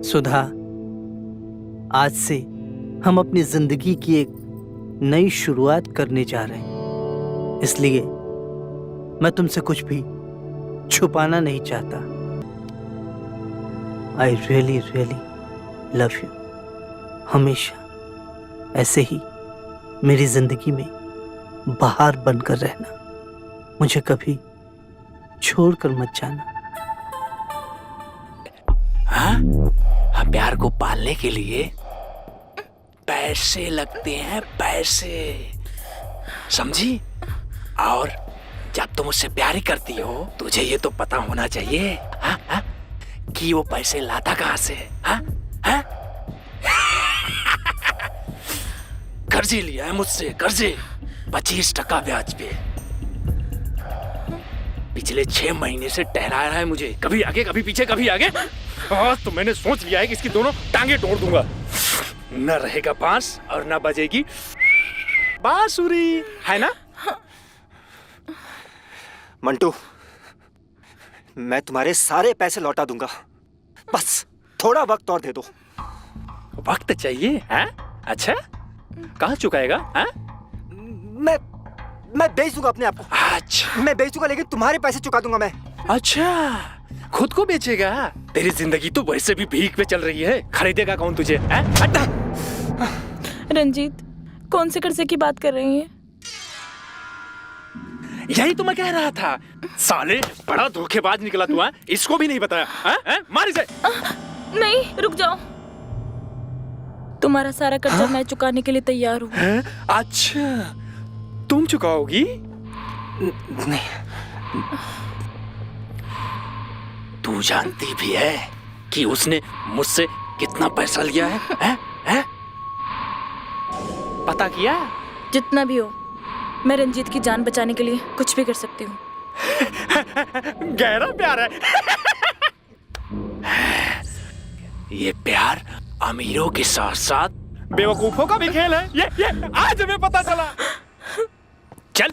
सुधा, आज से हम अपनी जिंदगी की एक नई शुरुआत करने जा रहे हैं, इसलिए मैं तुमसे कुछ भी छुपाना नहीं चाहता। I really love you. हमेशा ऐसे ही मेरी जिंदगी में बहार बनकर रहना, मुझे कभी छोड़कर मत जाना। हाँ, प्यार को पालने के लिए पैसे लगते हैं, पैसे, समझी? और जब तुम उससे प्यार ही करती हो, तुझे ये तो पता होना चाहिए कि वो पैसे लाता कहाँ से है? कर्जे लिया है मुझसे, कर्जे 25% ब्याज पे। पिछले 6 महीने से टहरा रहा है मुझे, कभी आगे कभी पीछे, कभी आगे। आज तो मैंने सोच लिया है कि इसकी दोनों टांगे तोड़ दूंगा। न रहेगा बांस और न बजेगी बांसुरी, है ना? मंटू, मैं तुम्हारे सारे पैसे लौटा दूंगा, बस थोड़ा वक्त और दे दो। वक्त चाहिए है? अच्छा, कहाँ चुकाएगा? मैं बेच दूंगा अपने आप को। अच्छा, मैं बेच दूंगा, लेकिन तुम्हारे पैसे चुका दूंगा मैं। अच्छा, खुद को बेचेगा? तेरी जिंदगी तो वैसे भी भीख पे चल रही है, खरीदेगा कौन तुझे? रंजीत, कौन से कर्जे की बात कर रही हैं? यही तो मैं कह रहा था। साले, बड़ा धोखेबाज निकला तू। इसको भी नहीं बताया। मार इसे। नहीं, रुक जाओ। तुम्हारा सारा कर्जा मैं चुकाने के लिए तैयार हूँ। अच्छा, तुम चुकाओगी? नहीं। तू जानती भी है कि उसने मुझसे कितना पैसा लिया है? हैं? पता किया? जितना भी हो, मैं रंजीत की जान बचाने के लिए कुछ भी कर सकती हूँ। गहरा प्यार है। ये प्यार अमीरों के साथ साथ बेवकूफों का भी खेल है। ये आज हमें पता चला। चल।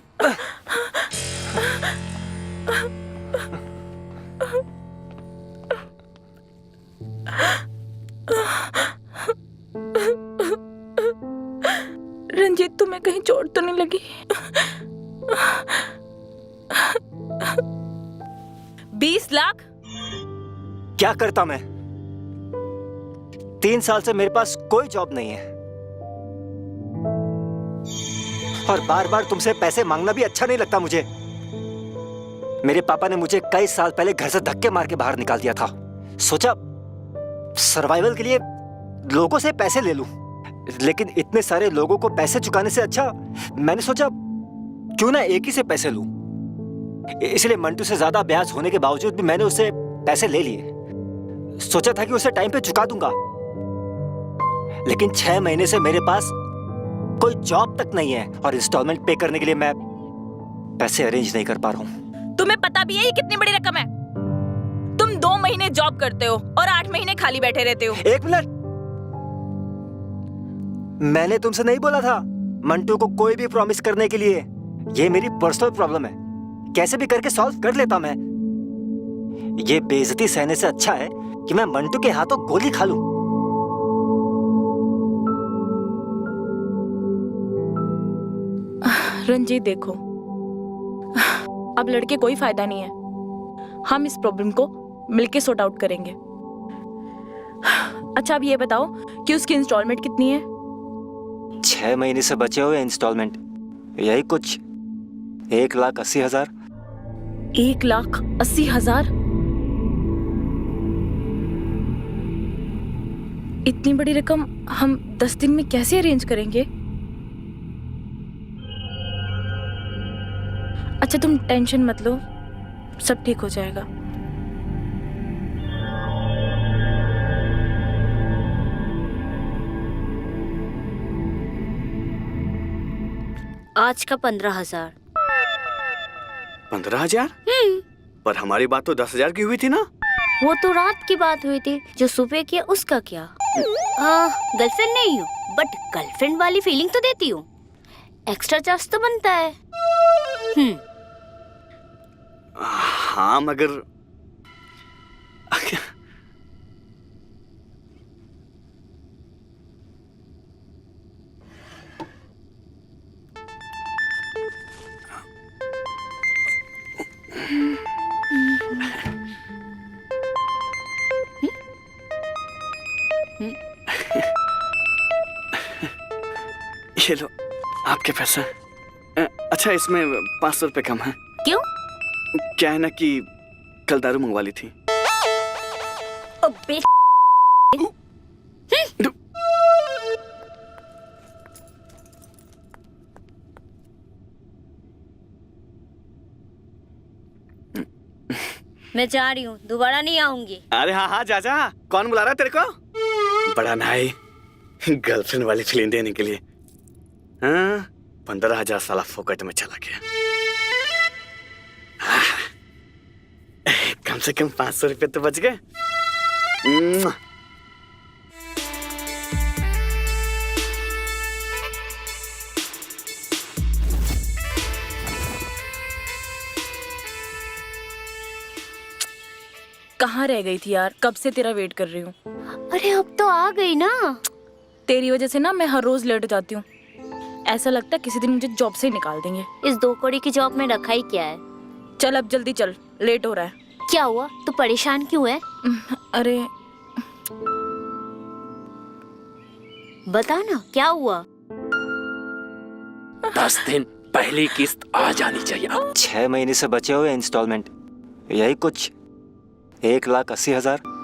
रंजीत, तुम्हें कहीं चोट तो नहीं लगी? 20 लाख? क्या करता मैं? 3 साल से मेरे पास कोई जॉब नहीं है, और बार बार तुमसे पैसे मांगना भी अच्छा नहीं लगता मुझे। मेरे पापा ने मुझे कई साल पहले घर से धक्के मार के बाहर निकाल दिया था। सोचा सर्वाइवल के लिए लोगों से पैसे ले लूं, लेकिन इतने सारे लोगों को पैसे चुकाने से अच्छा मैंने सोचा क्यों ना एक ही से पैसे लूं। इसलिए मंटू से ज्यादा ब्याज होने के बावजूद भी मैंने उससे पैसे ले लिए। सोचा था कि उसे टाइम पे चुका दूंगा, लेकिन 6 महीने से मेरे पास कोई जॉब तक नहीं है, और इंस्टॉलमेंट पे करने के लिए मैं पैसे अरेंज नहीं कर पा रहा हूँ। तुम्हें पता भी है ये कितनी बड़ी रकम है? तुम 2 महीने जॉब करते हो और 8 महीने खाली बैठे रहते हो। 1 मिनट, मैंने तुमसे नहीं बोला था मंटू को कोई भी प्रॉमिस करने के लिए। ये मेरी पर्सनल प्रॉब्लम है, कैसे भी करके सॉल्व कर लेता मैं। ये बेइज्जती सहने से अच्छा है कि मैं मंटू के हाथों गोली खा लूं। रंजीत, देखो, अब लड़के कोई फायदा नहीं है। हम इस प्रॉब्लम को मिलके सॉर्ट आउट करेंगे। अच्छा, अब ये बताओ कि उसकी इंस्टॉलमेंट कितनी है? 6 महीने से बचे हुए इंस्टॉलमेंट यही कुछ 1,80,000। 1,80,000? इतनी बड़ी रकम हम 10 दिन में कैसे अरेंज करेंगे? अच्छा, तुम टेंशन मत लो, सब ठीक हो जाएगा। आज का 15,000। 15,000? पर हमारी बात तो 10,000 की हुई थी ना? वो तो रात की बात हुई थी, जो सुबह किया उसका क्या? गर्लफ्रेंड नहीं हूँ, बट गर्लफ्रेंड वाली फीलिंग तो देती हूँ। एक्स्ट्रा चार्ज तो बनता है। हाँ, मगर ये लो आपके पैसे। अच्छा इसमें 500 रुपए कम है। क्यों? क्या है ना कि कल दारू मंगवा ली थी। अबे मैं जा रही हूँ, दोबारा नहीं आऊंगी। अरे हाँ हाँ जा जा। कौन बुला रहा है तेरे को? बड़ा नाई गर्लफ्रेंड वाली फीलिंग देने के लिए। हाँ 15,000 साला फोकट में चला गया। कम से कम 500 रुपए तो बच गए। कहाँ रह गई थी यार, कब से तेरा वेट कर रही हूँ। अरे अब तो आ गई ना। तेरी वजह से ना मैं हर रोज लेट जाती हूँ। ऐसा लगता है किसी दिन मुझे जॉब से ही निकाल देंगे। इस 2 कौड़ी की जॉब में रखा ही क्या है? चल अब जल्दी चल, लेट हो रहा है। क्या हुआ? तू परेशान क्यों है? अरे बता ना क्या हुआ? 10 दिन पहली किस्त आ जानी चाहिए। 6 महीने से बचे हुए इंस्टॉलमेंट, यही कुछ 1,80,000।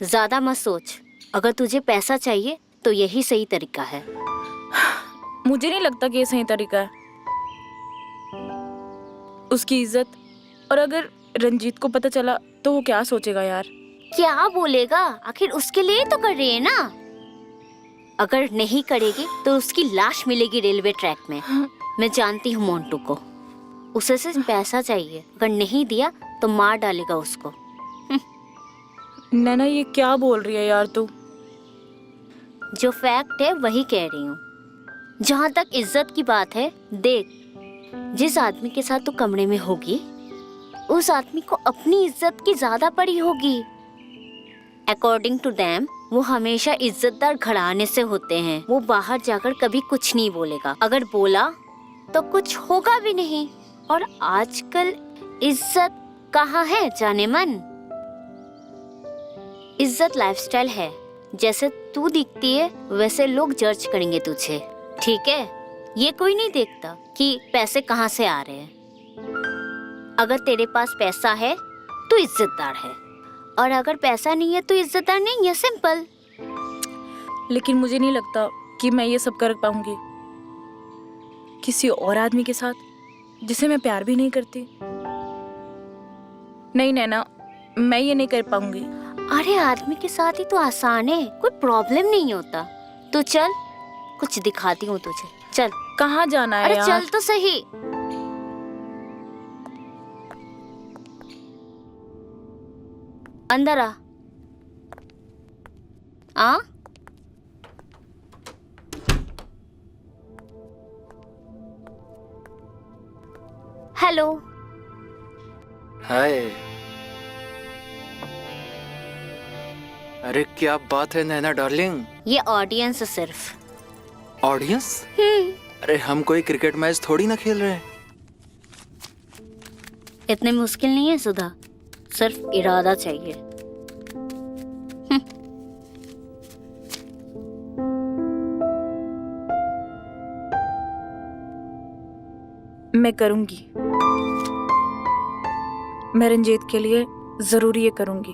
ज्यादा मत सोच, अगर तुझे पैसा चाहिए तो यही सही तरीका है। मुझे नहीं लगता कि ये सही तरीका है। उसकी इज्जत, और अगर रंजीत को पता चला तो वो क्या सोचेगा यार। क्या बोलेगा? आखिर उसके लिए तो कर रही है ना। अगर नहीं करेगी तो उसकी लाश मिलेगी रेलवे ट्रैक में। मैं जानती हूँ मोंटू को, उसे सिर्फ पैसा चाहिए। अगर नहीं दिया तो मार डालेगा उसको। नैना ये क्या बोल रही है यार तू? जो फैक्ट है वही कह रही हूँ। जहाँ तक इज्जत की बात है, देख जिस आदमी के साथ तू कमरे में होगी उस आदमी को अपनी इज्जत की ज्यादा पड़ी होगी। अकॉर्डिंग टू देम वो हमेशा इज्जतदार घराने से होते हैं। वो बाहर जाकर कभी कुछ नहीं बोलेगा, अगर बोला तो कुछ होगा भी नहीं। और आजकल इज्जत कहाँ है जाने मन। इज्जत लाइफस्टाइल है, जैसे तू दिखती है वैसे लोग जज करेंगे तुझे, ठीक है? ये कोई नहीं देखता कि पैसे कहाँ से आ रहे हैं। अगर तेरे पास पैसा है तो इज्जतदार है, और अगर पैसा नहीं है तो इज्जतदार नहीं है, सिंपल। लेकिन मुझे नहीं लगता कि मैं ये सब कर पाऊंगी किसी और आदमी के साथ जिसे मैं प्यार भी नहीं करती। नहीं नैना, मैं ये नहीं कर पाऊंगी। अरे आदमी के साथ ही तो आसान है, कोई प्रॉब्लम नहीं होता। तो चल कुछ दिखाती हूँ तुझे, चल। कहाँ जाना है अरे यार? चल तो सही। अंदर आ। हेलो। हाय। अरे क्या बात है नैना डार्लिंग। ये ऑडियंस है सिर्फ। ऑडियंस? अरे हम कोई क्रिकेट मैच थोड़ी ना खेल रहे हैं। इतने मुश्किल नहीं है सुधा, सिर्फ इरादा चाहिए। मैं करूंगी। मैं रंजीत के लिए जरूर ये करूंगी।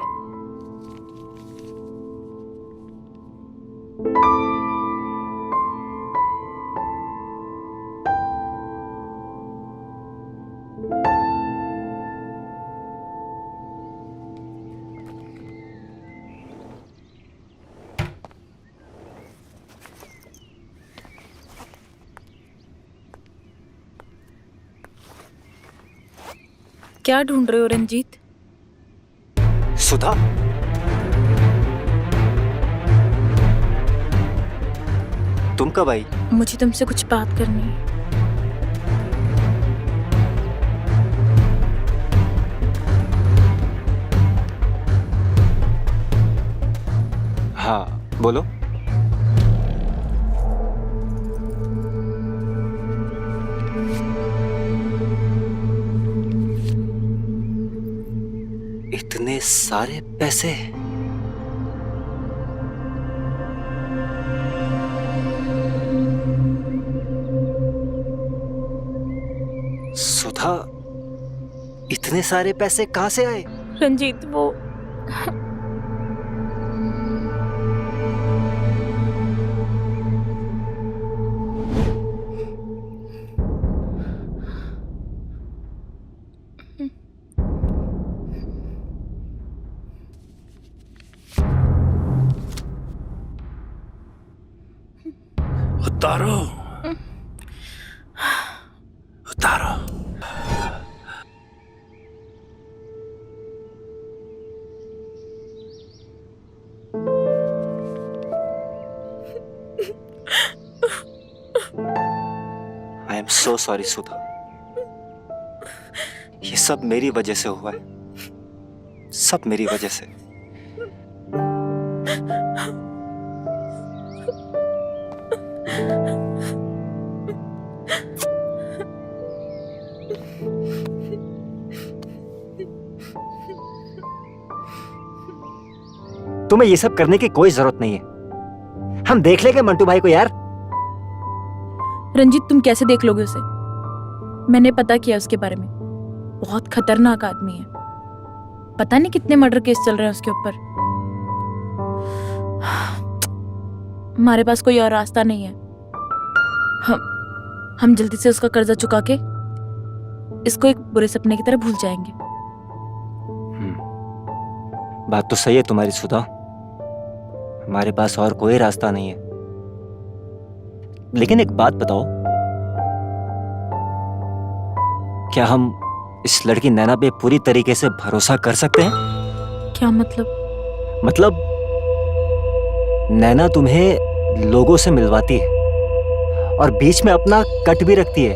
क्या ढूंढ रहे हो रंजीत? सुधा, तुम कब आई? मुझे तुमसे कुछ बात करनी है। हाँ बोलो। सारे पैसे? सुधा, इतने सारे पैसे कहां से आए? रंजीत वो उतारो, उतारो। आई एम सो सॉरी सुधा, ये सब मेरी वजह से हुआ है, सब मेरी वजह से। तुम्हें ये सब करने की कोई जरूरत नहीं है, हम देख लेंगे मंटू भाई को यार। रंजीत तुम कैसे देख लोगे उसे? मैंने पता किया उसके बारे में, बहुत खतरनाक आदमी है। पता नहीं कितने मर्डर केस चल रहे हैं उसके ऊपर। हमारे पास कोई और रास्ता नहीं है। हम जल्दी से उसका कर्जा चुका के इसको एक बुरे सपने की तरह भूल जाएंगे। बात तो सही है तुम्हारी सुधा, हमारे पास और कोई रास्ता नहीं है। लेकिन एक बात बताओ, क्या हम इस लड़की नैना पे पूरी तरीके से भरोसा कर सकते हैं? क्या मतलब? मतलब नैना तुम्हें लोगों से मिलवाती है और बीच में अपना कट भी रखती है,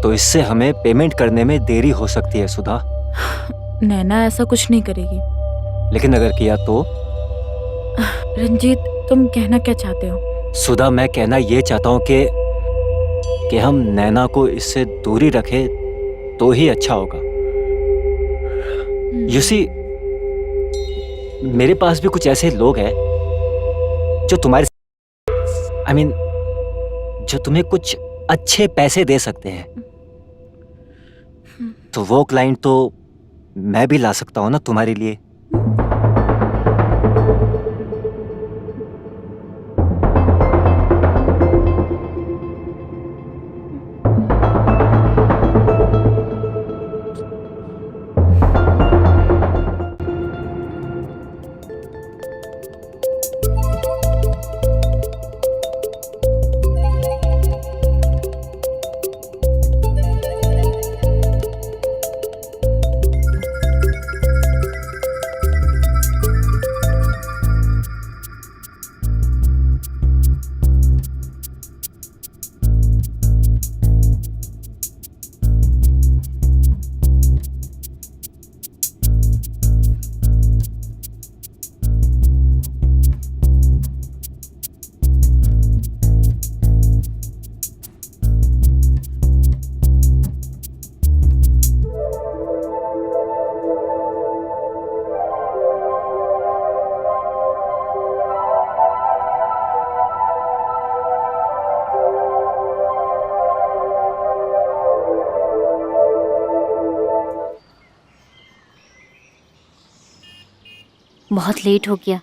तो इससे हमें पेमेंट करने में देरी हो सकती है सुधा। नैना ऐसा कुछ नहीं करेगी। लेकिन अगर किया तो? रंजीत तुम कहना क्या चाहते हो? सुधा, मैं कहना ये चाहता हूं कि हम नैना को इससे दूरी रखें तो ही अच्छा होगा। यू सी, मेरे पास भी कुछ ऐसे लोग हैं जो तुम्हारे जो तुम्हें कुछ अच्छे पैसे दे सकते हैं, तो वो क्लाइंट तो मैं भी ला सकता हूं ना तुम्हारे लिए। बहुत लेट हो गया।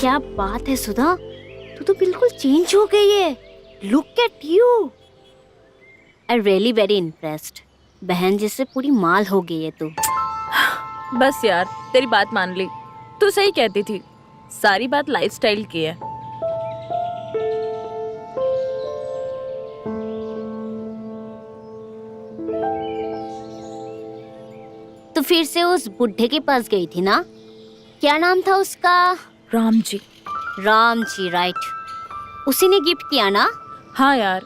क्या बात है सुधा, तू तो बिल्कुल चेंज हो गई है। Look at you, I really very impressed. बहन जैसे पूरी माल हो गई है तू। बस यार तेरी बात मान ली, तू सही कहती थी, सारी बात लाइफस्टाइल की है। तो फिर से उस बुढ़े के पास गई थी ना? क्या नाम था उसका? राम जी। राम जी, राइट। उसी ने गिफ्ट किया ना? हाँ यार,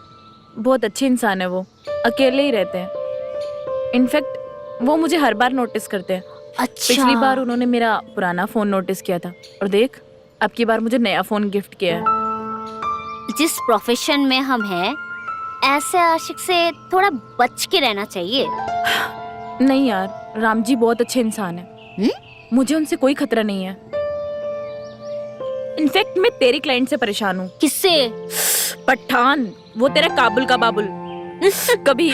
बहुत अच्छे इंसान है वो, अकेले ही रहते हैं। इनफैक्ट वो मुझे हर बार नोटिस करते हैं। अच्छा। पिछली बार उन्होंने मेरा पुराना फोन नोटिस किया था और देख, अब की बार मुझे नया फोन गिफ्ट किया है। जिस प्रोफेशन में हम हैं, ऐसे आशिक से थोड़ा बच के रहना चाहिए। नहीं यार, राम जी बहुत अच्छे इंसान है। मुझे उनसे कोई खतरा नहीं है। इनफैक्ट मैं तेरी क्लाइंट से परेशान हूँ। किससे? पठान, वो तेरा काबुल का बाबुल। कभी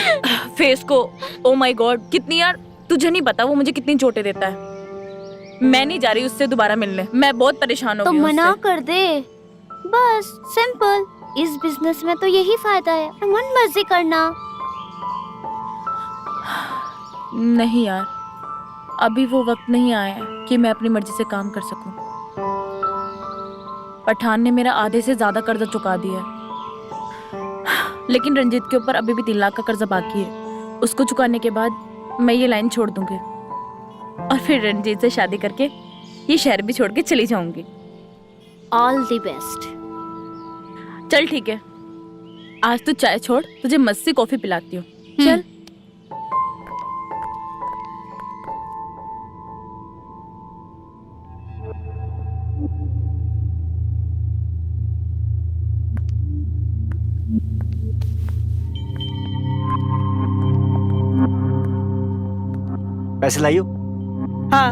फेस को, ओ माय गॉड, कितनी यार, तुझे नहीं पता वो मुझे कितनी चोटें देता है। मैं नहीं जा रही उससे दोबारा मिलने, मैं बहुत परेशान हो तो गई हूँ मना उससे। कर दे, बस सिंपल। इस बिजनेस में तो यही फायदा है, मन मर्जी करना। नहीं यार, अभी वो वक्त नहीं आया है कि मैं अपनी मर्जी से काम कर सकूं। पठान ने मेरा आधे से ज्यादा कर्जा चुका दिया है, लेकिन रंजीत के ऊपर अभी भी 3 लाख का कर्जा बाकी है। उसको चुकाने के बाद मैं ये लाइन छोड़ दूंगी और फिर रंजीत से शादी करके ये शहर भी छोड़ के चली जाऊंगी। All the best. चल ठीक है, आज तू चाय छोड़, तुझे मस्त सी कॉफी पिलाती हूँ। चल। पैसे लाइयो। हाँ।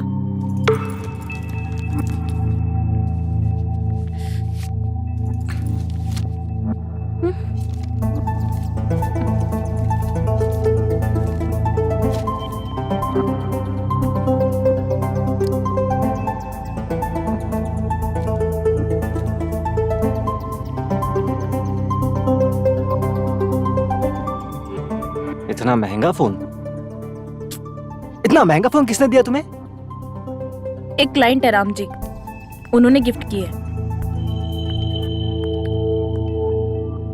इतना महंगा फोन? इतना महंगा फोन किसने दिया तुम्हें? एक क्लाइंट है राम जी, उन्होंने गिफ्ट की है।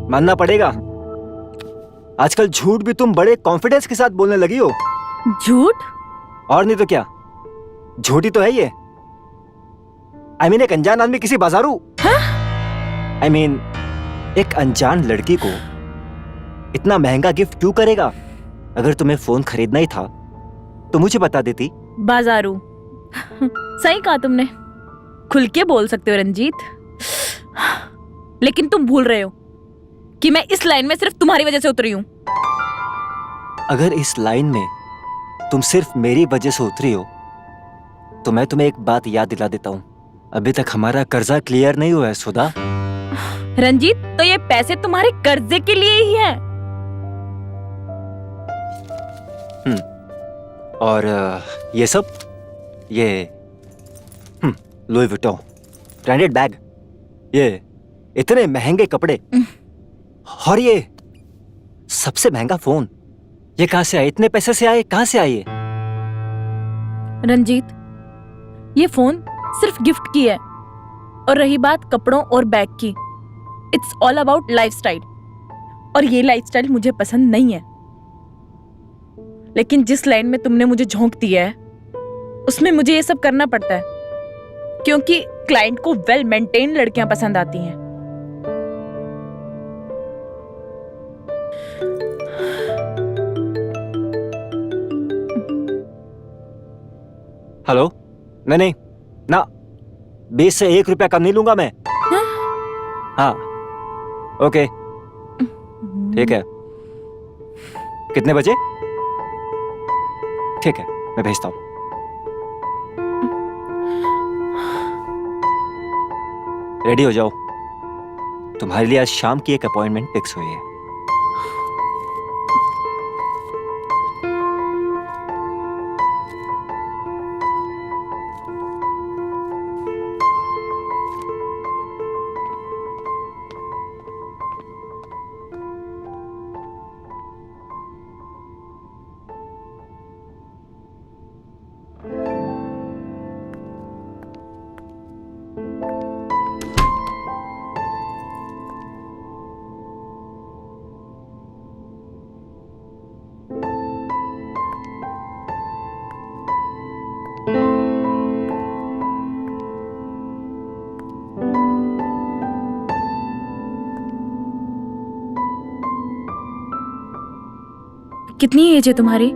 मानना पड़ेगा, आजकल झूठ भी तुम बड़े कॉन्फिडेंस के साथ बोलने लगी हो। झूठ? और नहीं तो क्या, झूठी तो है ये। I mean, एक अनजान आदमी किसी बाजारू, I mean, एक अनजान लड़की को इतना महंगा गिफ्ट क्यों करेगा? अगर तुम्हें फोन खरीदना ही था तो मुझे बता देती। बाजारू? सही कहा तुमने, खुल के बोल सकते हो रंजीत, लेकिन तुम भूल रहे हो कि मैं इस लाइन में सिर्फ तुम्हारी वजह से उतरी हूं। अगर इस लाइन में तुम सिर्फ मेरी वजह से उतरी हो तो मैं तुम्हें एक बात याद दिला देता हूं, अभी तक हमारा कर्जा क्लियर नहीं हुआ है सुधा। रंजीत, तो ये पैसे तुम्हारे कर्जे के लिए ही है। और ये सब, ये लुई विटॉन ब्रांडेड बैग, ये इतने महंगे कपड़े, और ये सबसे महंगा फोन, ये कहां से आए? इतने पैसे से आए? कहां से आए ये? रंजीत, ये फोन सिर्फ गिफ्ट की है, और रही बात कपड़ों और बैग की, इट्स ऑल अबाउट लाइफस्टाइल, और ये लाइफस्टाइल मुझे पसंद नहीं है। लेकिन जिस लाइन में तुमने मुझे झोंक दिया है, उसमें मुझे ये सब करना पड़ता है, क्योंकि क्लाइंट को वेल मेंटेन लड़कियां पसंद आती हैं। हेलो? नहीं ना, 20 से 1 रुपया कम नहीं लूंगा मैं। हाँ, ओके, ठीक है। कितने बजे? ठीक है, मैं भेजता हूँ। रेडी हो जाओ, तुम्हारे लिए आज शाम की एक अपॉइंटमेंट फिक्स हुई है। कितनी एज है तुम्हारी?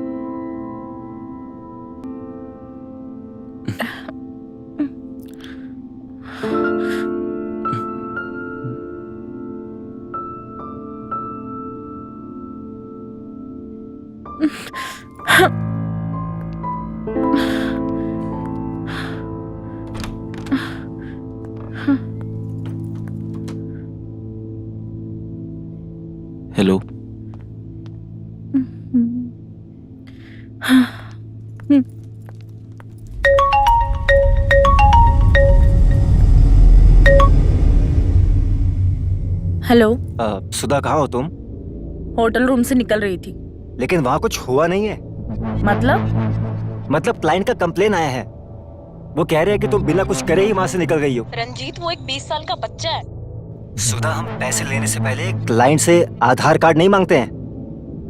हेलो। हेलो। सुधा, कहाँ हो तुम? होटल रूम से निकल रही थी। लेकिन वहाँ कुछ हुआ नहीं है। मतलब क्लाइंट का कंप्लेन आया है। वो कह रहे हैं कि तुम बिना कुछ करे ही वहाँ से निकल गई हो। रंजीत, वो एक 20 साल का बच्चा है। सुधा, हम पैसे लेने से पहले क्लाइंट से आधार कार्ड नहीं मांगते हैं,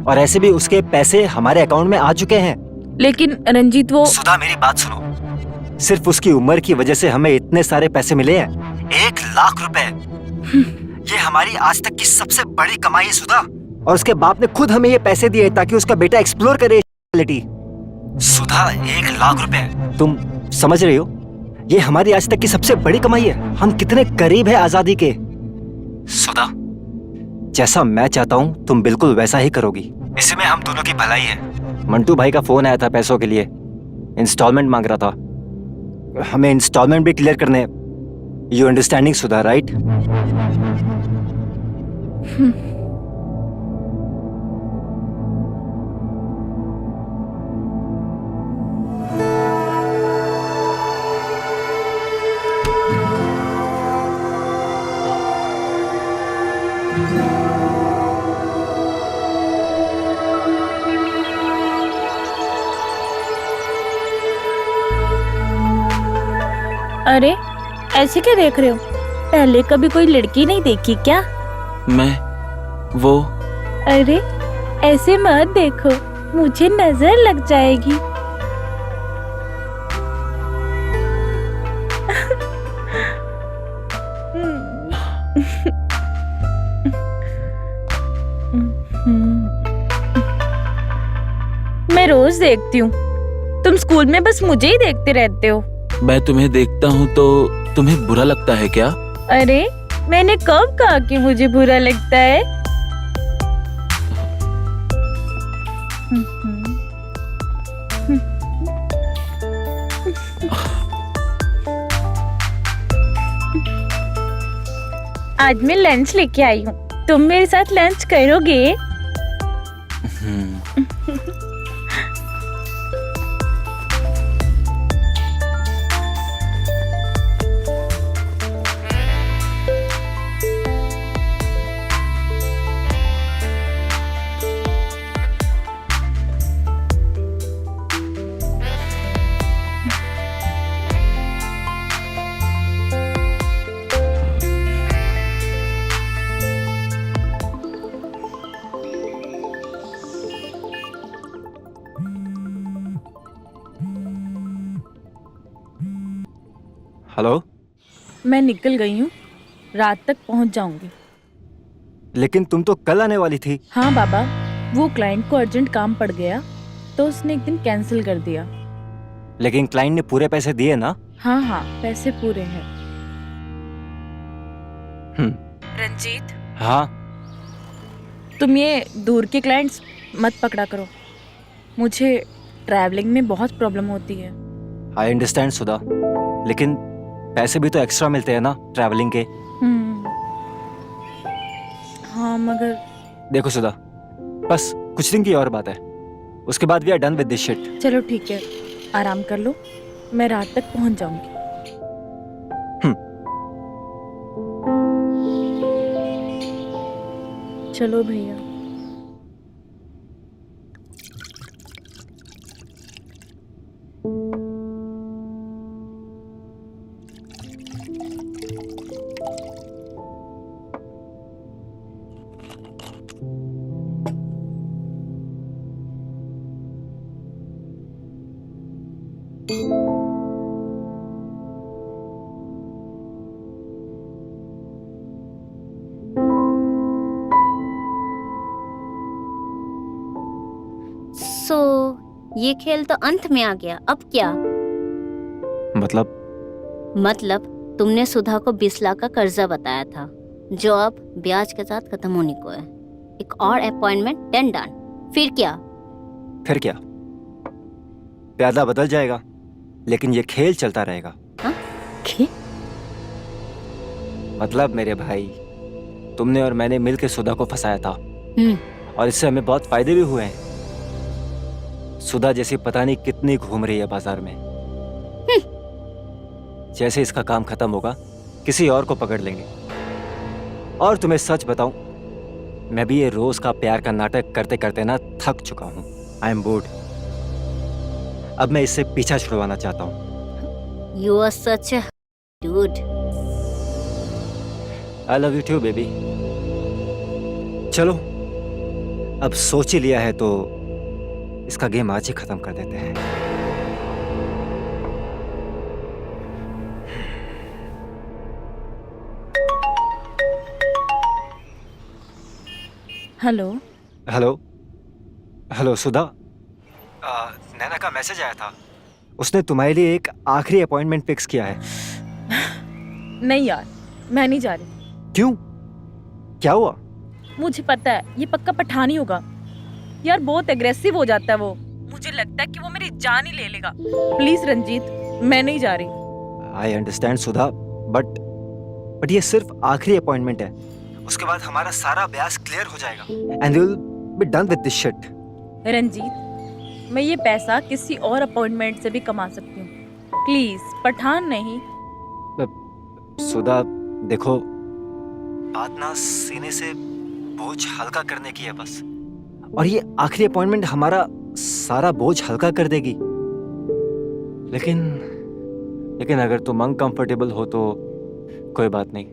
और ऐसे भी उसके पैसे हमारे अकाउंट में आ चुके हैं। लेकिन रंजीत, वो सुधा, मेरी बात सुनो। सिर्फ उसकी उम्र की वजह से हमें इतने सारे पैसे मिले हैं, 1 लाख रुपए। ये हमारी आज तक की सबसे बड़ी कमाई है सुधा। और उसके बाप ने खुद हमें ये पैसे दिए ताकि उसका बेटा एक्सप्लोर करे रियलिटी। सुधा, 1 लाख रुपए, तुम समझ रही हो? ये हमारी आज तक की सबसे बड़ी कमाई है। हम कितने करीब है आजादी के। सुधा, जैसा मैं चाहता हूँ तुम बिल्कुल वैसा ही करोगी। इसमें हम दोनों की भलाई है। मंटू भाई का फोन आया था पैसों के लिए, इंस्टॉलमेंट मांग रहा था। हमें इंस्टॉलमेंट भी क्लियर करने। You understanding Sudha, right? अरे, ऐसे क्या देख रहे हो? पहले कभी कोई लड़की नहीं देखी क्या? मैं वो अरे, ऐसे मत देखो, मुझे नजर लग जाएगी। मैं रोज देखती हूँ। तुम स्कूल में बस मुझे ही देखते रहते हो। मैं तुम्हें देखता हूँ तो तुम्हें बुरा लगता है क्या? अरे, मैंने कब कहा कि मुझे बुरा लगता है? आज मैं लंच लेके आई हूँ, तुम मेरे साथ लंच करोगे? हेलो। मैं निकल गई हूँ, रात तक पहुँच जाऊंगी। लेकिन तुम तो कल आने वाली थी। हाँ बाबा, वो क्लाइंट को अर्जेंट काम पड़ गया तो उसने एक दिन कैंसिल कर दिया। लेकिन क्लाइंट ने पूरे पैसे दिए ना? हाँ हाँ, पैसे पूरे हैं। रंजीत, हाँ। तुम ये दूर के क्लाइंट्स मत पकड़ा करो, मुझे ट्रैवलिंग में बहुत प्रॉब्लम होती है। आई अंडरस्टैंड सुधा, लेकिन पैसे भी तो एक्स्ट्रा मिलते हैं ना ट्रैवलिंग के। हाँ, मगर देखो सुधा, बस कुछ दिन की और बात है, उसके बाद we are done with this shit. चलो ठीक है, आराम कर लो, मैं रात तक पहुंच जाऊंगी। चलो भैया। ये खेल तो अंत में आ गया, अब क्या? मतलब तुमने सुधा को 20 लाख का कर्जा बताया था, जो अब ब्याज के साथ खत्म होने को है। एक और अपॉइंटमेंट डन। फिर क्या? फिर क्या, प्यादा बदल जाएगा लेकिन ये खेल चलता रहेगा। हाँ? खेल? मतलब मेरे भाई, तुमने और मैंने मिलकर सुधा को फंसाया था और इससे हमें बहुत फायदे भी हुए हैं। सुधा जैसी पता नहीं कितनी घूम रही है बाजार में। जैसे इसका काम खत्म होगा किसी और को पकड़ लेंगे। और तुम्हें सच बताऊं, मैं भी ये रोज का प्यार का नाटक करते करते ना थक चुका हूं। I am board. अब मैं इससे पीछा छुड़वाना चाहता हूं। You are such a dude. I love you too baby. चलो, अब सोच ही लिया है तो इसका गेम आज ही खत्म कर देते हैं। हेलो। हेलो हेलो सुधा, नैना का मैसेज आया था। उसने तुम्हारे लिए एक आखिरी अपॉइंटमेंट फिक्स किया है। नहीं यार, मैं नहीं जा रही। क्यों, क्या हुआ? मुझे पता है ये पक्का पठान ही होगा। यार बहुत एग्रेसिव हो जाता है वो। मुझे लगता है कि वो मेरी जान ही ले लेगा। प्लीज रंजीत, मैं नहीं जा रही। आई अंडरस्टैंड सुधा, बट ये सिर्फ आखिरी अपॉइंटमेंट है। उसके बाद हमारा सारा अभ्यास क्लियर हो जाएगा and we will be done with this shit. Ranjeet, मैं ये पैसा किसी और अपॉइंटमेंट से भी कमा सकती हूँ। प्लीज, पठान नहीं। सुधा देखो, बात ना सीने से बोझ हल्का करने की है बस, और ये आखिरी अपॉइंटमेंट हमारा सारा बोझ हल्का कर देगी। लेकिन अगर तुम अनकंफर्टेबल हो तो कोई बात नहीं,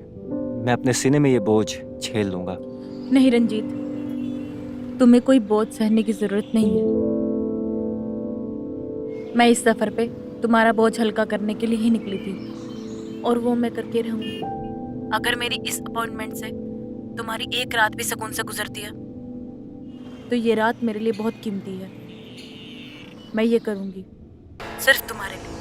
मैं अपने सीने में ये बोझ झेल लूंगा। नहीं रंजीत, तुम्हें कोई बोझ सहने की जरूरत नहीं है। मैं इस सफर पे तुम्हारा बोझ हल्का करने के लिए ही निकली थी, और वो मैं करके रहूंगी। अगर मेरी इस अपॉइंटमेंट से तुम्हारी एक रात भी सुकून से गुजरती है तो ये रात मेरे लिए बहुत कीमती है। मैं ये करूंगी सिर्फ तुम्हारे लिए।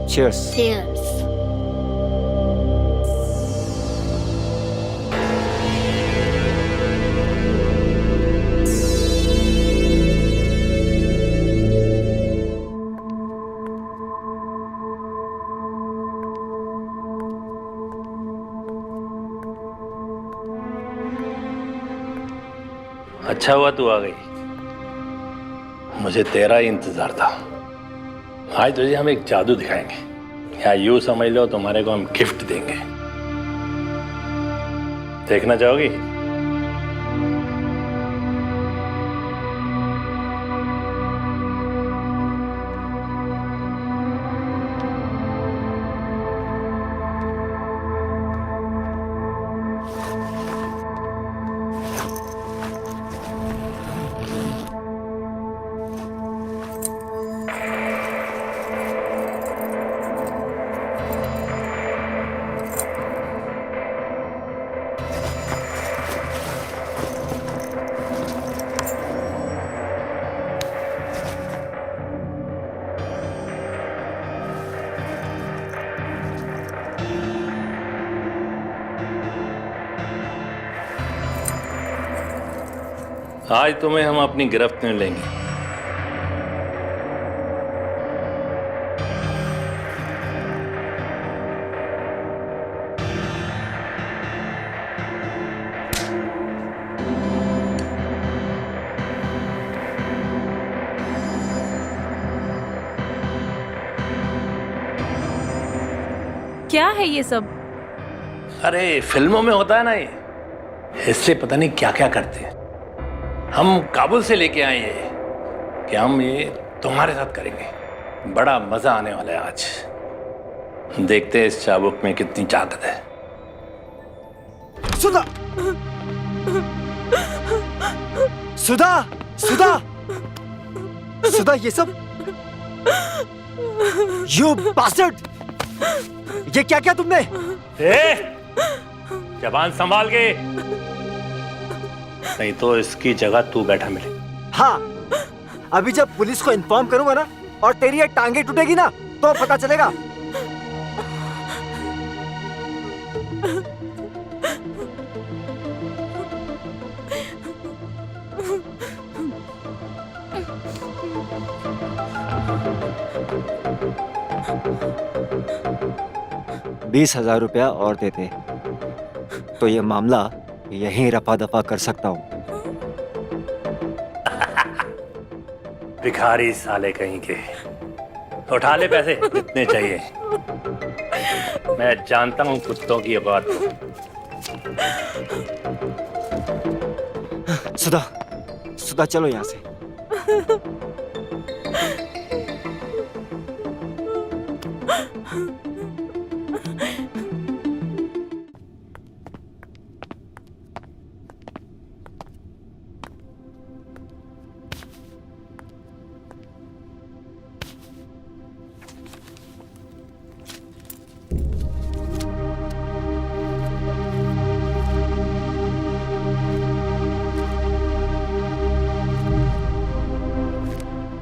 Cheers. Cheers. अच्छा हुआ तू आ गई, मुझे तेरा ही इंतजार था। आज तुझे हम एक जादू दिखाएंगे, या यूं समझ लो तुम्हारे को हम गिफ्ट देंगे। देखना चाहोगी? आज तुम्हें हम अपनी गिरफ्त में लेंगे। क्या है ये सब? अरे फिल्मों में होता है ना ये, इससे पता नहीं क्या क्या करते हैं। हम काबुल से लेके आए हैं कि हम ये तुम्हारे साथ करेंगे। बड़ा मजा आने वाला है आज। देखते हैं इस चाबुक में कितनी ताकत है। सुधा, सुधा, सुधा, सुधा, ये सब, you bastard! ये क्या क्या तुमने? जबान संभाल के, नहीं तो इसकी जगह तू बैठा मिले। हाँ, अभी जब पुलिस को इन्फॉर्म करूंगा ना और तेरी ये टांगे टूटेगी ना तो पता चलेगा। ₹20,000 और देते तो ये मामला यहीं रफा दफा कर सकता हूँ। भिखारी साले कहीं के, उठा ले पैसे जितने चाहिए। मैं जानता हूँ कुत्तों की बात। सुधा, सुधा चलो यहाँ से।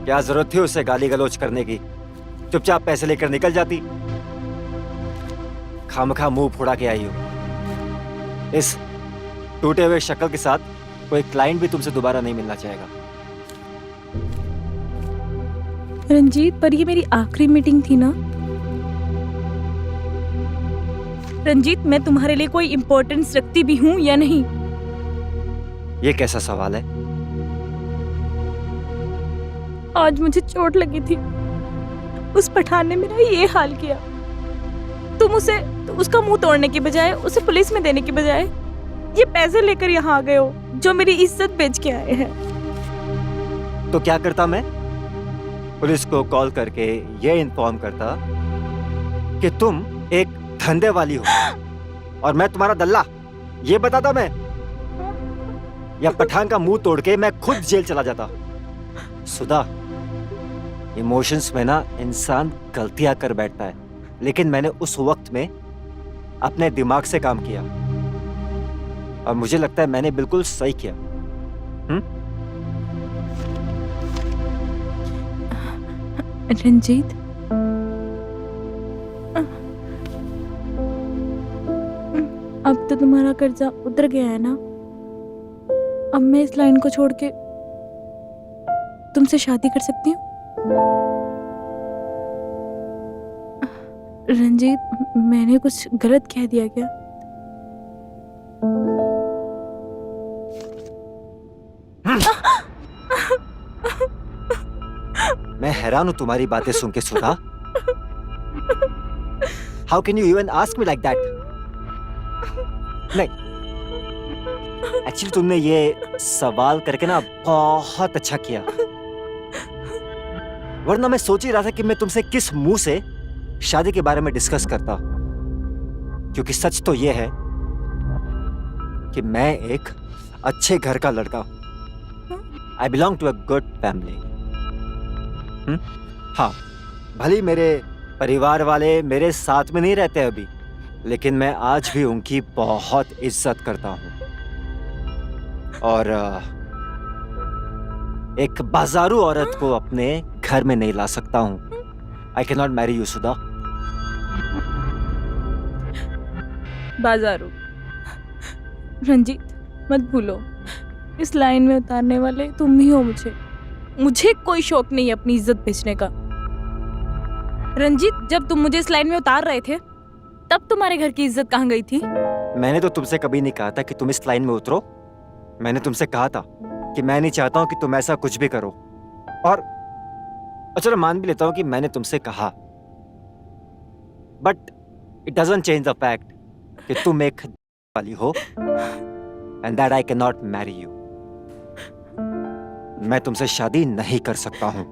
क्या जरूरत थी उसे गाली गलौज करने की? चुपचाप पैसे लेकर निकल जाती। खामखा मुंह फोड़ा के आई हो। इस टूटे हुए शक्ल के साथ कोई क्लाइंट भी तुमसे दोबारा नहीं मिलना चाहेगा। रंजीत, पर ये मेरी आखिरी मीटिंग थी ना। रंजीत, मैं तुम्हारे लिए कोई इम्पोर्टेंस रखती भी हूँ या नहीं? ये कैसा सवाल है? आज मुझे चोट लगी थी, उस पठान ने मेरा ये हाल किया। तुम उसका मुंह तोड़ने की बजाय, उसे पुलिस में देने की बजाय ये पैसे लेकर यहाँ आ गए हो जो मेरी इज्जत बेच के आए हैं। तो क्या करता मैं? पुलिस को कॉल करके ये इन्फॉर्म करता कि तुम एक धंधे वाली हो और मैं तुम्हारा दल्ला, ये बताता मैं। या पठान का मुंह तोड़ के मैं खुद जेल चला जाता। सुधा, इमोशंस में ना इंसान गलतियां कर बैठता है, लेकिन मैंने उस वक्त में अपने दिमाग से काम किया और मुझे लगता है मैंने बिल्कुल सही किया। रंजीत, अब तो तुम्हारा कर्जा उतर गया है ना। अब मैं इस लाइन को छोड़ के तुमसे शादी कर सकती हूँ? रंजीत, मैंने कुछ गलत कह दिया क्या? मैं हैरान हूं तुम्हारी बातें सुन के Sudha. How can you even ask me like that? नहीं, एक्चुअली तुमने ये सवाल करके ना बहुत अच्छा किया, वरना मैं सोच ही रहा था कि मैं तुमसे किस मुंह से शादी के बारे में डिस्कस करता। क्योंकि सच तो यह है कि मैं एक अच्छे घर का लड़का हूं। I belong to a good family. हाँ, भले मेरे परिवार वाले मेरे साथ में नहीं रहते अभी, लेकिन मैं आज भी उनकी बहुत इज्जत करता हूं। और एक बाजारू औरत को अपने घर में नहीं ला सकता हूं। I can not marry you Sudha. बाजारू? रंजीत, मत भूलो, इस लाइन में उतारने वाले तुम ही हो। मुझे कोई शौक नहीं है अपनी इज्जत बेचने का। रंजीत, जब तुम मुझे इस लाइन में उतार रहे थे तब तुम्हारे घर की इज्जत कहाँ गई थी? मैंने तो तुमसे कभी नहीं कहा था कि तुम इस लाइन में उतरो। मैंने तुमसे कहा था कि मैं नहीं चाहता हूं कि तुम ऐसा कुछ भी करो। और चलो मान भी लेता हूं कि मैंने तुमसे कहा, but it doesn't change the fact कि तुम एक वाली हो and that I can not marry you. मैं तुमसे शादी नहीं कर सकता हूं।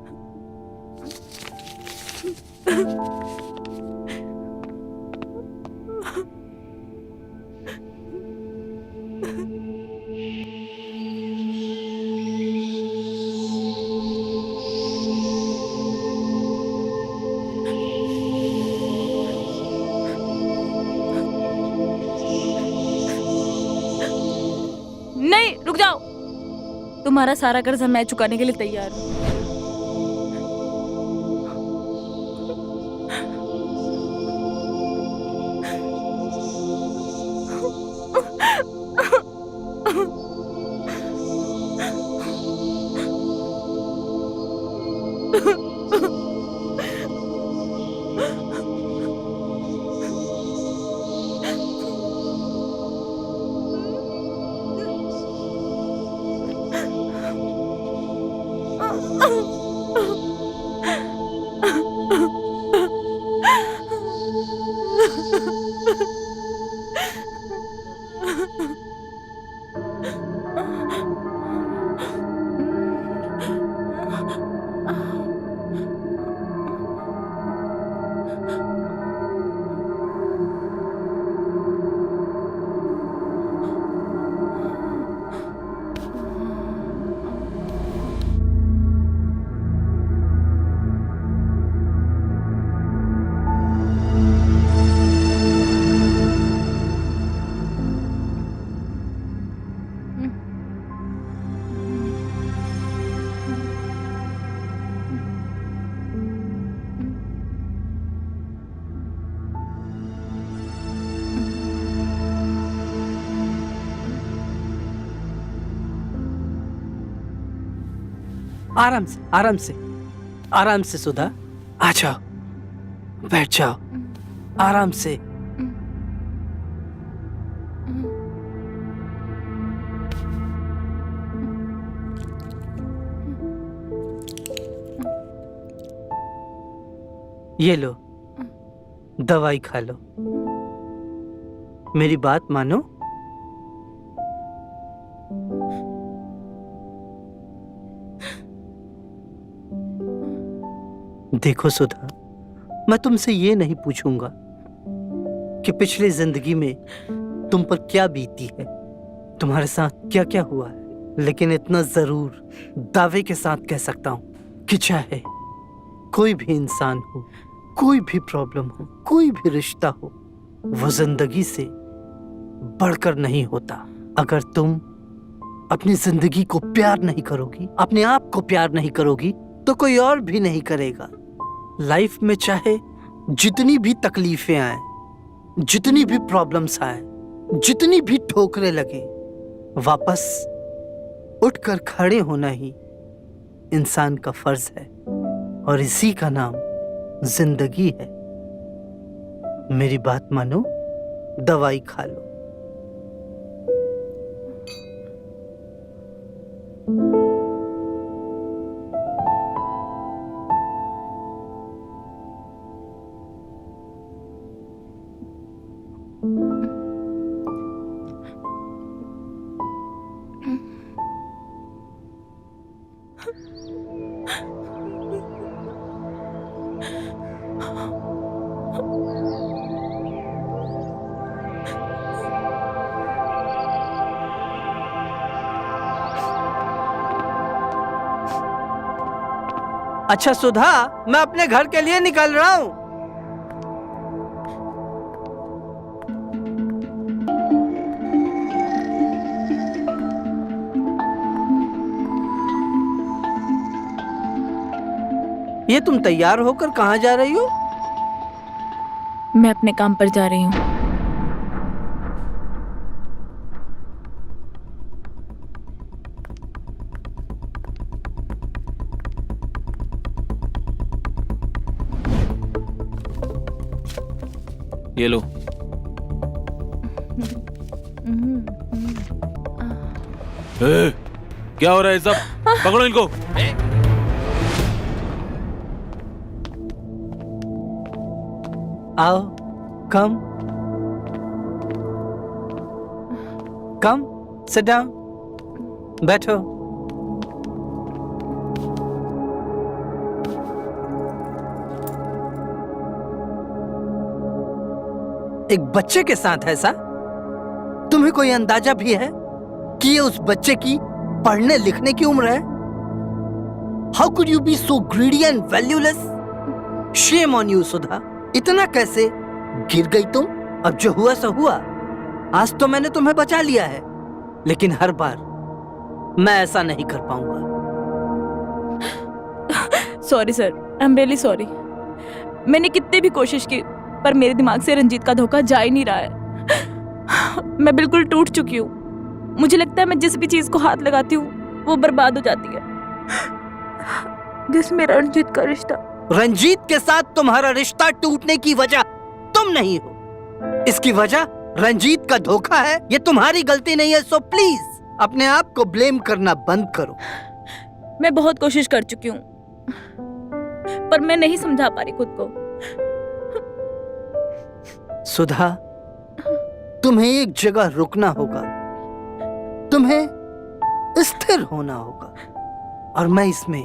नहीं, रुक जाओ। तुम्हारा सारा कर्जा मैं चुकाने के लिए तैयार हूँ। आराम से, आराम से, आराम से सुधा। आ जाओ, बैठ जाओ, आराम से। ये लो, दवाई खा लो। मेरी बात मानो। देखो सुधा, मैं तुमसे ये नहीं पूछूंगा कि पिछली जिंदगी में तुम पर क्या बीती है, तुम्हारे साथ क्या क्या हुआ है, लेकिन इतना जरूर दावे के साथ कह सकता हूं कि चाहे कोई भी इंसान हो, कोई भी प्रॉब्लम हो, कोई भी रिश्ता हो, वो जिंदगी से बढ़कर नहीं होता। अगर तुम अपनी जिंदगी को प्यार नहीं करोगी, अपने आप को प्यार नहीं करोगी, तो कोई और भी नहीं करेगा। लाइफ में चाहे जितनी भी तकलीफें आए, जितनी भी प्रॉब्लम्स आए, जितनी भी ठोकरें लगे, वापस उठकर खड़े होना ही इंसान का फर्ज है, और इसी का नाम जिंदगी है। मेरी बात मानो, दवाई खा लो। अच्छा सुधा, मैं अपने घर के लिए निकल रहा हूं। ये तुम तैयार होकर कहां जा रही हो? मैं अपने काम पर जा रही हूँ। ये लो। क्या हो रहा है सब? पकड़ो इनको। आओ, कम कम, सिट डाउन, बैठो। एक बच्चे के साथ ऐसा? तुम्हें कोई अंदाजा भी है कि ये उस बच्चे की पढ़ने लिखने की उम्र है? How could you be so greedy and valueless? Shame on you Sudha. इतना कैसे गिर गई तुम? अब जो हुआ सो हुआ। आज तो मैंने तुम्हें बचा लिया है, लेकिन हर बार मैं ऐसा नहीं कर पाऊंगा। Sorry sir, I am really sorry. मैंने कितनी भी कोशिश की पर मेरे दिमाग से रंजीत का धोखा जा ही नहीं रहा है। मैं बिल्कुल टूट चुकी हूँ। मुझे लगता है मैं जिस भी चीज को हाथ लगाती हूँ वो बर्बाद हो जाती है, जिसमें रंजीत का रिश्ता। रंजीत के साथ तुम्हारा रिश्ता टूटने की वजह तुम नहीं हो, इसकी वजह रंजीत का धोखा है। ये तुम्हारी गलती नहीं है, सो प्लीज अपने आप को ब्लेम करना बंद करो। मैं बहुत कोशिश कर चुकी हूँ पर मैं नहीं समझा पा रही खुद को। सुधा, तुम्हें एक जगह रुकना होगा, तुम्हें स्थिर होना होगा और मैं इसमें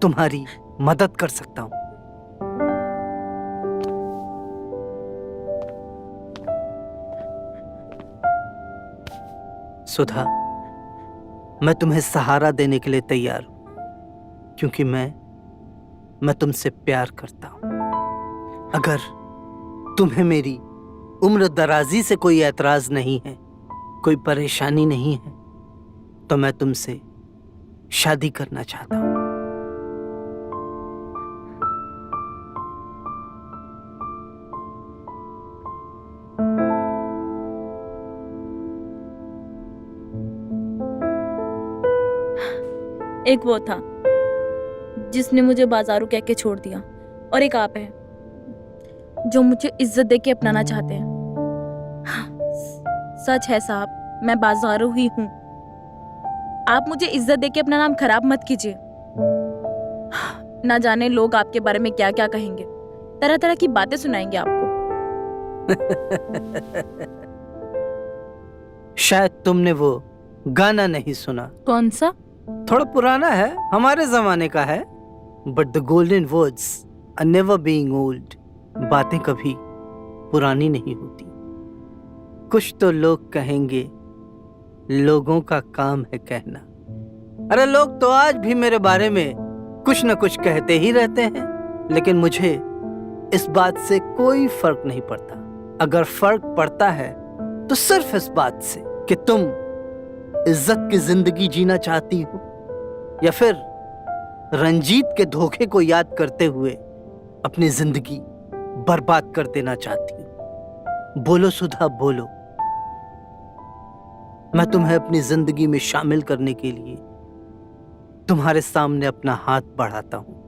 तुम्हारी मदद कर सकता हूं। सुधा, मैं तुम्हें सहारा देने के लिए तैयार हूं क्योंकि मैं तुमसे प्यार करता हूं। अगर तुम्हें मेरी उम्र दराजी से कोई ऐतराज नहीं है, कोई परेशानी नहीं है, तो मैं तुमसे शादी करना चाहता हूं। एक वो था जिसने मुझे बाजारू कह के छोड़ दिया और एक आप है जो मुझे इज्जत दे के अपनाना चाहते हैं। सच है साहब, मैं बाजारू ही हूँ। आप मुझे इज्जत दे के अपना नाम खराब मत कीजिए। ना जाने लोग आपके बारे में क्या क्या कहेंगे, तरह तरह की बातें सुनाएंगे आपको। शायद तुमने वो गाना नहीं सुना। कौन सा? थोड़ा पुराना है, हमारे जमाने का है। But the golden words are never being old. बातें कभी पुरानी नहीं होती। कुछ तो लोग कहेंगे, लोगों का काम है कहना। अरे लोग तो आज भी मेरे बारे में कुछ न कुछ कहते ही रहते हैं, लेकिन मुझे इस बात से कोई फर्क नहीं पड़ता। अगर फर्क पड़ता है तो सिर्फ इस बात से कि तुम इज्जत की जिंदगी जीना चाहती हो या फिर रंजीत के धोखे को याद करते हुए अपनी जिंदगी बर्बाद कर देना चाहती हो। बोलो सुधा, बोलो। मैं तुम्हें अपनी जिंदगी में शामिल करने के लिए तुम्हारे सामने अपना हाथ बढ़ाता हूं।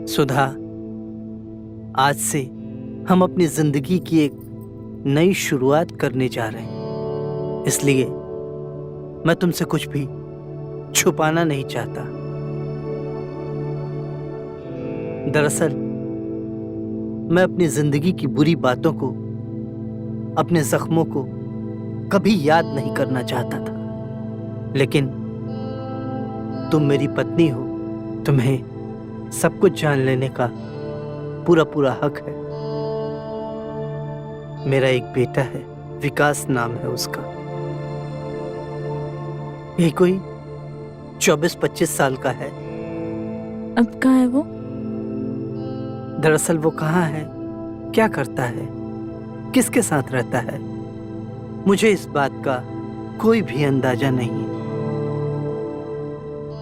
सुधा, आज से हम अपनी जिंदगी की एक नई शुरुआत करने जा रहे हैं, इसलिए मैं तुमसे कुछ भी छुपाना नहीं चाहता। दरअसल मैं अपनी जिंदगी की बुरी बातों को, अपने जख्मों को कभी याद नहीं करना चाहता था, लेकिन तुम मेरी पत्नी हो, तुम्हें सब कुछ जान लेने का पूरा पूरा हक है। मेरा एक बेटा है, विकास नाम है उसका। ये कोई 24-25 साल का है। अब कहाँ है वो? दरअसल वो कहाँ है, क्या करता है, किसके साथ रहता है, मुझे इस बात का कोई भी अंदाजा नहीं।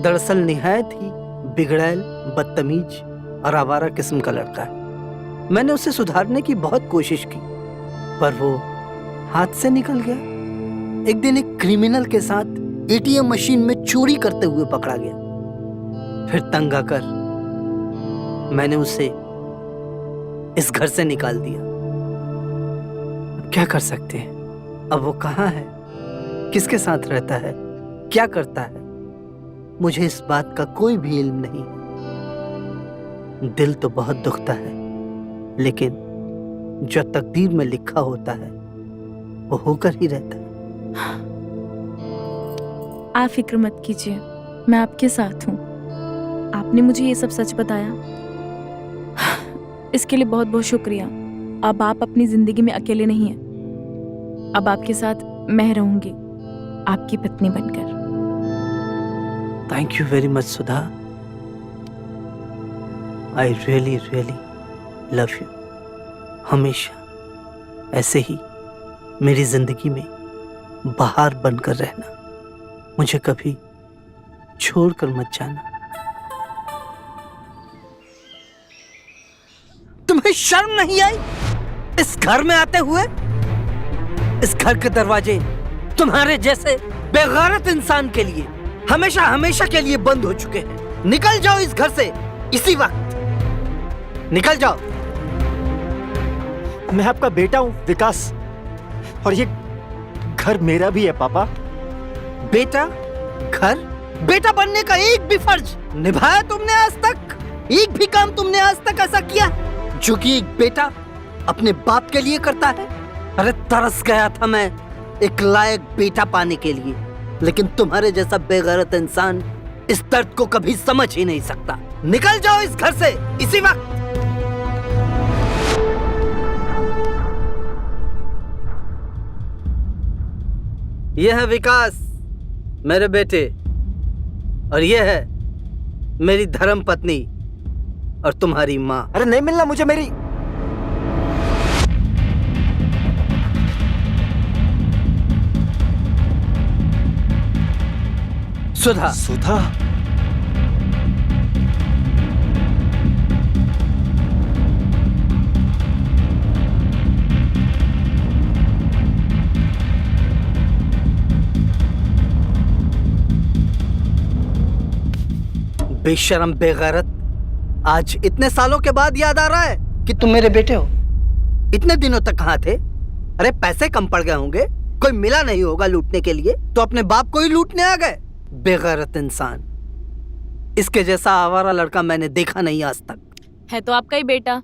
दरअसल निहायत ही बिगड़ैल, बदतमीज और आवारा किस्म का लड़का है। मैंने उसे सुधारने की बहुत कोशिश की, पर वो हाथ से निकल गया। एक दिन एक क्रिमिनल के साथ एटीएम मशीन में चोरी करते हुए पकड़ा गया। फिर तंग आकर मैंने उसे इस घर से निकाल दिया। अब क्या कर सकते हैं? अब वो कहाँ है, किसके साथ रहता है, क्या करता है, मुझे इस बात का कोई भी इल्म नहीं। दिल तो बहुत दुखता है, लेकिन जो तकदीर में लिखा होता है वो होकर ही रहता है। आप फिक्र मत कीजिए, मैं आपके साथ हूँ। आपने मुझे ये सब सच बताया, इसके लिए बहुत बहुत शुक्रिया। अब आप अपनी जिंदगी में अकेले नहीं हैं। अब आपके साथ मैं रहूंगी, आपकी पत्नी बनकर। Thank you very much Sudha. I really really love you. हमेशा ऐसे ही मेरी जिंदगी में बहार बनकर रहना, मुझे कभी छोड़कर मत जाना। तुम्हें शर्म नहीं आई इस घर में आते हुए? इस घर के दरवाजे तुम्हारे जैसे बेगैरत इंसान के लिए हमेशा हमेशा के लिए बंद हो चुके हैं। निकल जाओ इस घर से इसी वक्त, निकल जाओ। मैं आपका बेटा हूं विकास, और ये घर मेरा भी है पापा। बेटा, घर, बेटा बनने का एक भी फर्ज निभाया तुमने आज तक? एक भी काम तुमने आज तक ऐसा किया जो कि एक बेटा अपने बाप के लिए करता है? अरे तरस गया था मैं एक लायक बेटा पाने के लिए, लेकिन तुम्हारे जैसा बेगैरत इंसान इस दर्द को कभी समझ ही नहीं सकता। निकल जाओ इस घर से इसी वक्त। यह है विकास, मेरे बेटे, और यह है मेरी धर्म पत्नी और तुम्हारी माँ। अरे नहीं मिलना मुझे मेरी। सुधा। सुधा? बेशरम, बेगैरत, आज इतने सालों के बाद याद आ रहा है कि तुम मेरे बेटे हो? इतने दिनों तक कहाँ थे? अरे पैसे कम पड़ गए होंगे, कोई मिला नहीं होगा लूटने के लिए, तो अपने बाप को ही लूटने आ गए। बेगैरत इंसान, इसके जैसा आवारा लड़का मैंने देखा नहीं आज तक। है तो आपका ही बेटा,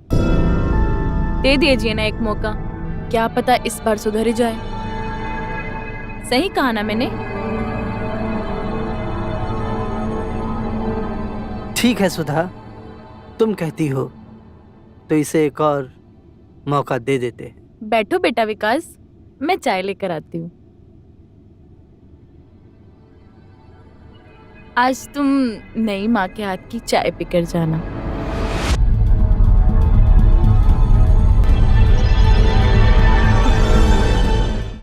दे दीजिए ना एक मौका, क्या पता इस बार सुधर ही जाए। सही कहा ना मैंने? ठीक है सुधा, तुम कहती हो तो इसे एक और मौका दे देते हैं। बैठो बेटा विकास, मैं चाय लेकर आती हूँ। आज तुम नई माँ के हाथ की चाय पीकर जाना।